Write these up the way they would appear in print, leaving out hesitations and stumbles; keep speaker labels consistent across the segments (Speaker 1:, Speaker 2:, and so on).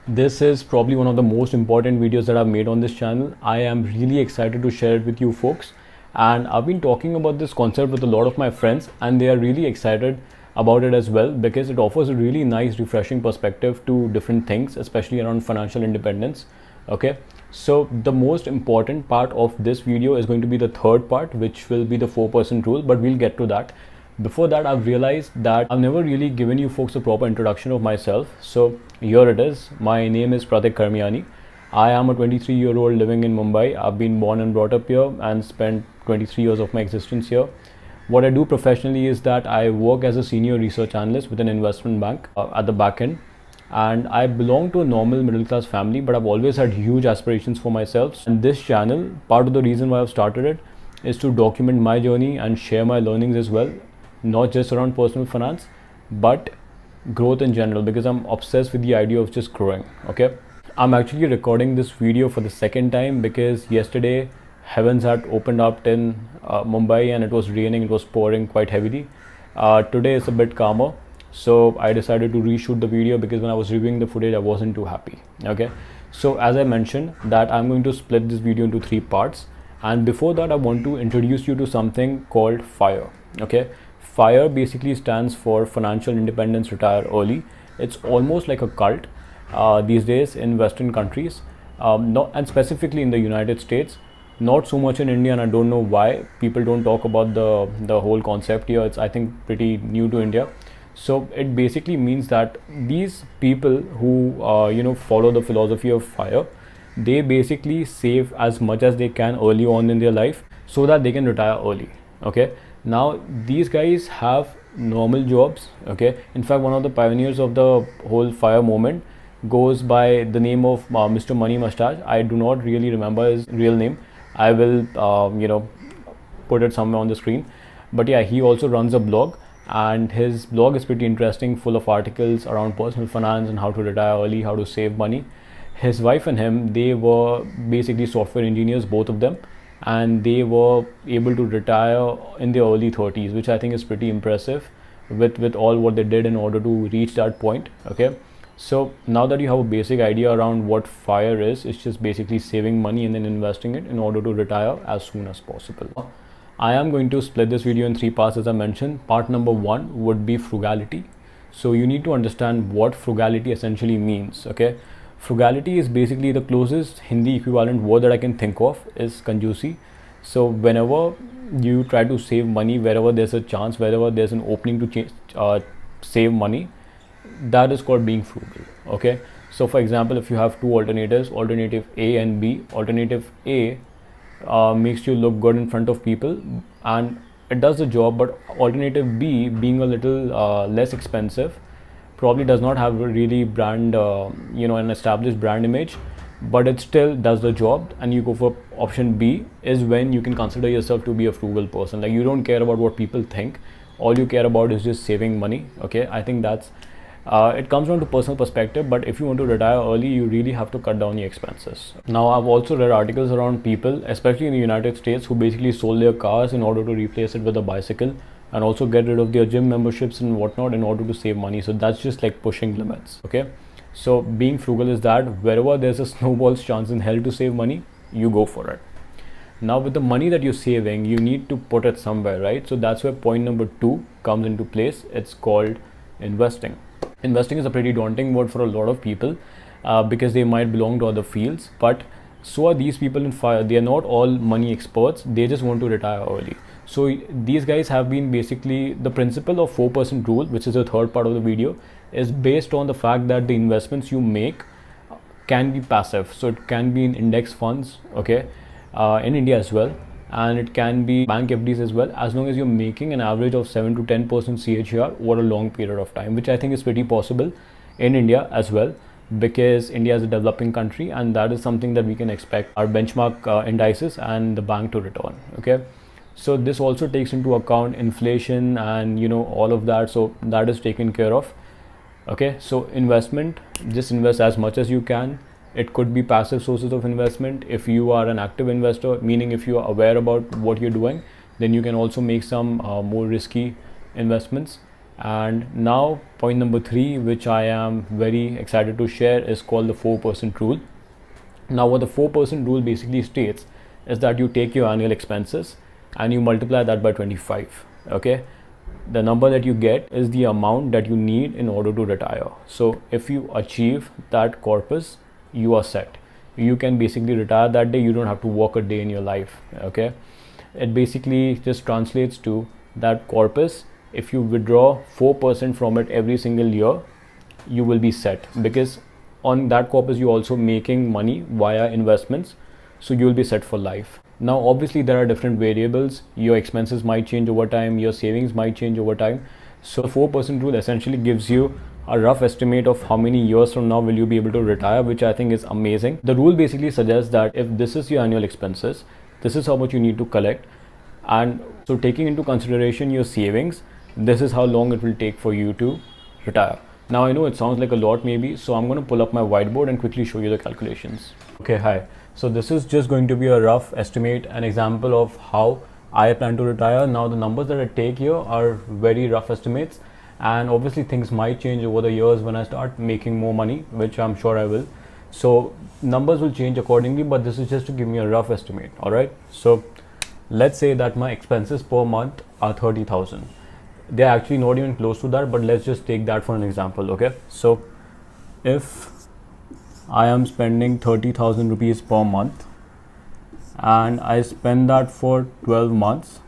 Speaker 1: This is probably one of the most important videos that I've made on this channel. I am really excited to share it with you folks. And I've been talking about this concept with a lot of my friends, and they are really excited about it as well because it offers a really nice, refreshing perspective to different things, especially around financial independence. Okay, so the most important part of this video is going to be the third part, which will be the 4% rule, but we'll get to that. Before that, I've realized that I've never really given you folks a proper introduction of myself. So here it is. My name is Pratik Karmiani. I am a 23-year-old living in Mumbai. I've been born and brought up here and spent 23 years of my existence here. What I do professionally is that I work as a senior research analyst with an investment bank at the back end. And I belong to a normal middle class family, but I've always had huge aspirations for myself. And this channel, part of the reason why I've started it is to document my journey and share my learnings as well, not just around personal finance, but growth in general, because I'm obsessed with the idea of just growing. Okay, I'm actually recording this video for the second time because yesterday heavens had opened up in Mumbai and it was raining, it was pouring quite heavily. Today is a bit calmer, so I decided to reshoot the video because when I was reviewing the footage I wasn't too happy. Okay, so as I mentioned that I'm going to split this video into 3 parts, and before that I want to introduce you to something called FIRE. Okay, FIRE basically stands for Financial Independence Retire Early. It's almost like a cult these days in Western countries, and specifically in the United States. Not so much in India, and I don't know why people don't talk about the whole concept here. It's, I think, pretty new to India. So it basically means that these people who follow the philosophy of FIRE, they basically save as much as they can early on in their life so that they can retire early. Okay, now these guys have normal jobs. Okay, in fact, one of the pioneers of the whole FIRE movement goes by the name of Mr. Money Mustache. I do not really remember his real name. I will put it somewhere on the screen, but yeah, he also runs a blog, and his blog is pretty interesting, full of articles around personal finance and how to retire early, how to save money. His wife and him, they were basically software engineers, both of them, and they were able to retire in their early 30s, which I think is pretty impressive with all what they did in order to reach that point. Okay, so now that you have a basic idea around what FIRE is, it's just basically saving money and then investing it in order to retire as soon as possible. I am going to split this video in 3 parts, as I mentioned. Part number 1 would be frugality. So you need to understand what frugality essentially means. Okay, frugality is basically the closest Hindi equivalent word that I can think of is kanjusi. So whenever you try to save money, wherever there's a chance, wherever there's an opening to save money, that is called being frugal. Okay, so for example, if you have 2 alternatives, alternative A and B, alternative A makes you look good in front of people and it does the job, but alternative B, being a little less expensive, probably does not have a really brand an established brand image, but it still does the job, and you go for option B is when you can consider yourself to be a frugal person. Like, you don't care about what people think, all you care about is just saving money. Okay, I think that's it comes down to personal perspective, but if you want to retire early, you really have to cut down the expenses. Now, I've also read articles around people, especially in the United States, who basically sold their cars in order to replace it with a bicycle, and also get rid of their gym memberships and whatnot in order to save money. So that's just like pushing limits. Okay, so being frugal is that wherever there's a snowball's chance in hell to save money, you go for it. Now, with the money that you're saving, you need to put it somewhere, right? So that's where point number 2 comes into place. It's called investing. Investing is a pretty daunting word for a lot of people because they might belong to other fields, but so are these people in FIRE. They are not all money experts, they just want to retire early. So these guys have been basically, the principle of 4% rule, which is the third part of the video, is based on the fact that the investments you make can be passive. So it can be in index funds, okay, in India as well, and it can be bank FDs as well, as long as you're making an average of 7 to 10% CAGR over a long period of time, which I think is pretty possible in India as well, because India is a developing country, and that is something that we can expect our benchmark indices and the bank to return. Okay, so this also takes into account inflation and all of that, so that is taken care of. Okay, so investment, just invest as much as you can. It could be passive sources of investment. If you are an active investor, meaning if you are aware about what you're doing, then you can also make some more risky investments. And now point number 3, which I am very excited to share, is called the 4% rule. Now what the 4% rule basically states is that you take your annual expenses and you multiply that by 25. Okay, the number that you get is the amount that you need in order to retire. So if you achieve that corpus, you are set. You can basically retire that day. You don't have to work a day in your life. Okay, it basically just translates to that corpus. If you withdraw 4% from it every single year, you will be set, because on that corpus you're also making money via investments, so you will be set for life. Now obviously there are different variables. Your expenses might change over time, your savings might change over time. So 4% rule essentially gives you a rough estimate of how many years from now will you be able to retire, which I think is amazing. The rule basically suggests that if this is your annual expenses, this is how much you need to collect, and so taking into consideration your savings, this is how long it will take for you to retire. Now I know it sounds like a lot maybe, so I'm going to pull up my whiteboard and quickly show you the calculations. Okay, hi. So this is just going to be a rough estimate, an example of how I plan to retire. Now the numbers that I take here are very rough estimates, and obviously things might change over the years when I start making more money, which I'm sure I will. So numbers will change accordingly, but this is just to give me a rough estimate. All right. So let's say that my expenses per month are 30,000. They're actually not even close to that, but let's just take that for an example. Okay, so if I am spending 30,000 rupees per month and I spend that for 12 months,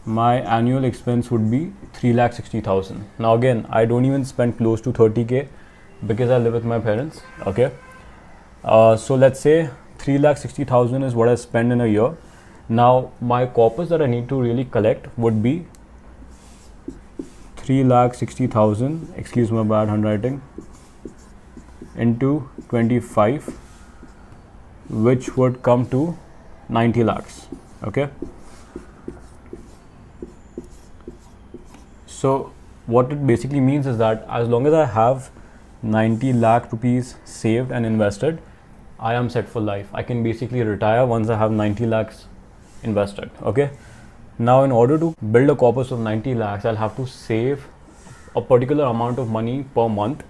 Speaker 1: my annual expense would be 3,60,000. Now again, I don't even spend close to 30k because I live with my parents. Okay, so let's say 3,60,000 is what I spend in a year. Now my corpus that I need to really collect would be 3,60,000, excuse my bad handwriting, into 25, which would come to 90 lakhs. Okay, so what it basically means is that as long as I have 90 lakh rupees saved and invested, I am set for life. I can basically retire once I have 90 lakhs invested. Okay, now in order to build a corpus of 90 lakhs, I'll have to save a particular amount of money per month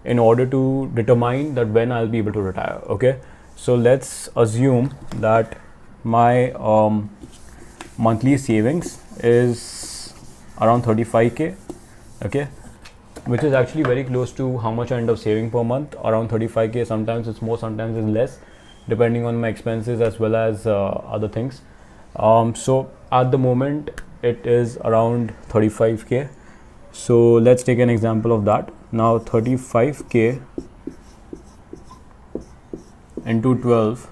Speaker 1: in order to determine that when I'll be able to retire. Okay, so let's assume that my monthly savings is around 35k. Okay, which is actually very close to how much I end up saving per month, around 35k. Sometimes it's more, sometimes it's less, depending on my expenses as well as other things. So at the moment it is around 35k. So let's take an example of that. Now 35k into 12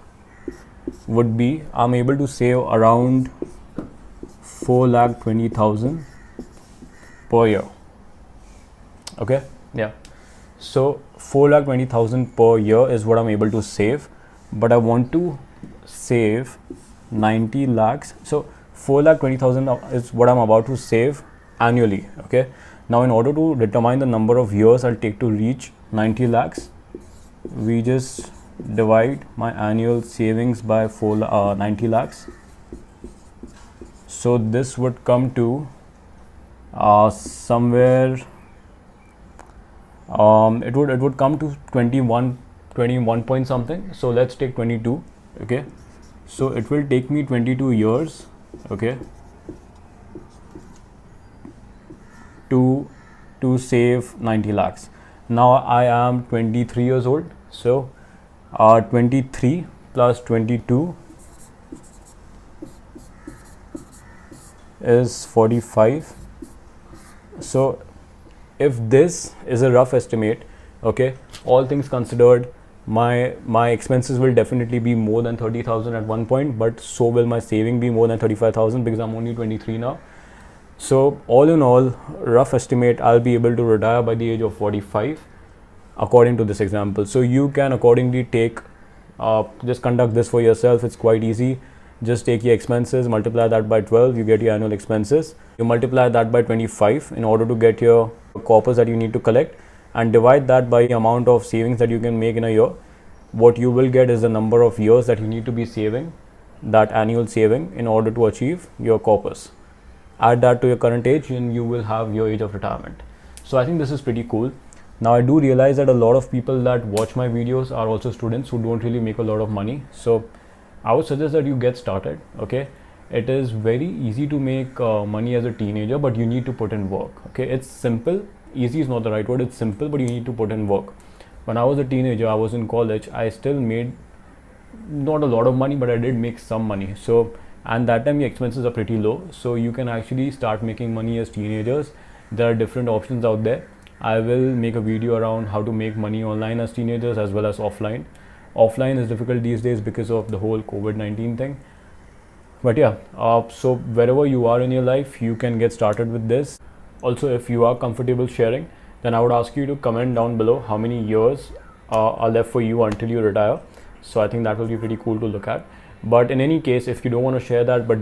Speaker 1: would be, I'm able to save around 4,20,000 per year. Okay, yeah, so 4,20,000 per year is what I'm able to save, but I want to save 90 lakhs. So 4,20,000 is what I'm about to save annually. Okay, now in order to determine the number of years I'll take to reach 90 lakhs, we just divide my annual savings by 90 lakhs. So this would come to somewhere it would come to 21 point something. So let's take 22. Okay, so it will take me 22 years. Okay, to save 90 lakhs. Now I am 23 years old, so 23 plus 22 is 45. So if this is a rough estimate, okay, all things considered, my expenses will definitely be more than 30,000 at one point, but so will my saving be more than 35,000 because I'm only 23 now. So all in all, rough estimate, I'll be able to retire by the age of 45 according to this example. So you can accordingly take just conduct this for yourself. It's quite easy. Just take your expenses, multiply that by 12, you get your annual expenses. You multiply that by 25 in order to get your corpus that you need to collect, and divide that by the amount of savings that you can make in a year. What you will get is the number of years that you need to be saving, that annual saving, in order to achieve your corpus. add that to your current age, and you will have your age of retirement. So I think this is pretty cool. Now I do realize that a lot of people that watch my videos are also students who don't really make a lot of money. So I would suggest that you get started. Okay, it is very easy to make money as a teenager, but you need to put in work. Okay, it's simple. Easy is not the right word. It's simple, but you need to put in work. When I was a teenager, I was in college. I still made not a lot of money, but I did make some money. So, and that time the expenses are pretty low, so you can actually start making money as teenagers. There are different options out there. I will make a video around how to make money online as teenagers as well as offline. Offline is difficult these days because of the whole COVID-19 thing. But yeah, so wherever you are in your life, you can get started with this. Also, if you are comfortable sharing, then I would ask you to comment down below how many years are left for you until you retire. So I think that will be pretty cool to look at. But in any case, if you don't want to share that, but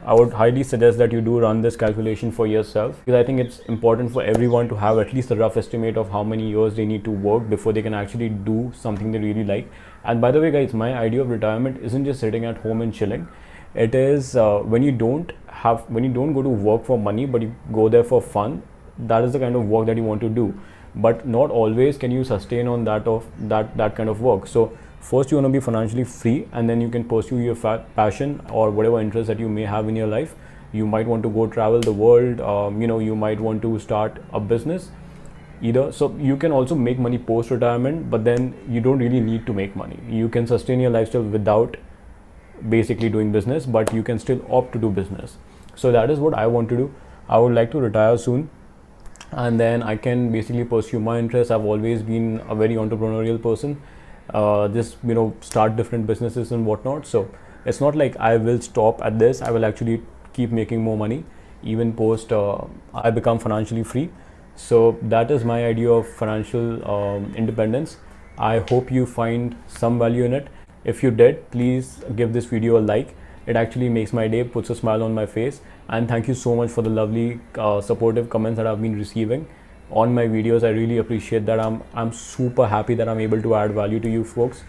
Speaker 1: I would highly suggest that you do run this calculation for yourself, because I think it's important for everyone to have at least a rough estimate of how many years they need to work before they can actually do something they really like. And by the way, guys, my idea of retirement isn't just sitting at home and chilling. It is when you don't go to work for money, but you go there for fun. That is the kind of work that you want to do. But not always can you sustain on that kind of work. So first you want to be financially free, and then you can pursue your passion or whatever interest that you may have in your life. You might want to go travel the world. You might want to start a business either. So you can also make money post retirement, but then you don't really need to make money. You can sustain your lifestyle without basically doing business, but you can still opt to do business. So that is what I want to do. I would like to retire soon, and then I can basically pursue my interests. I've always been a very entrepreneurial person. Just start different businesses and whatnot. So it's not like I will stop at this. I will actually keep making more money even post I become financially free. So that is my idea of financial independence. I hope you find some value in it. If you did, please give this video a like. It actually makes my day, puts a smile on my face. And thank you so much for the lovely supportive comments that I've been receiving on my videos. I really appreciate that. I'm super happy that I'm able to add value to you folks.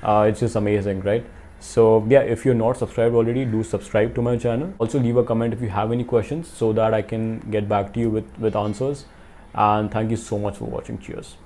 Speaker 1: It's just amazing, right? So yeah, if you're not subscribed already, do subscribe to my channel. Also leave a comment if you have any questions so that I can get back to you with answers. And thank you so much for watching. Cheers.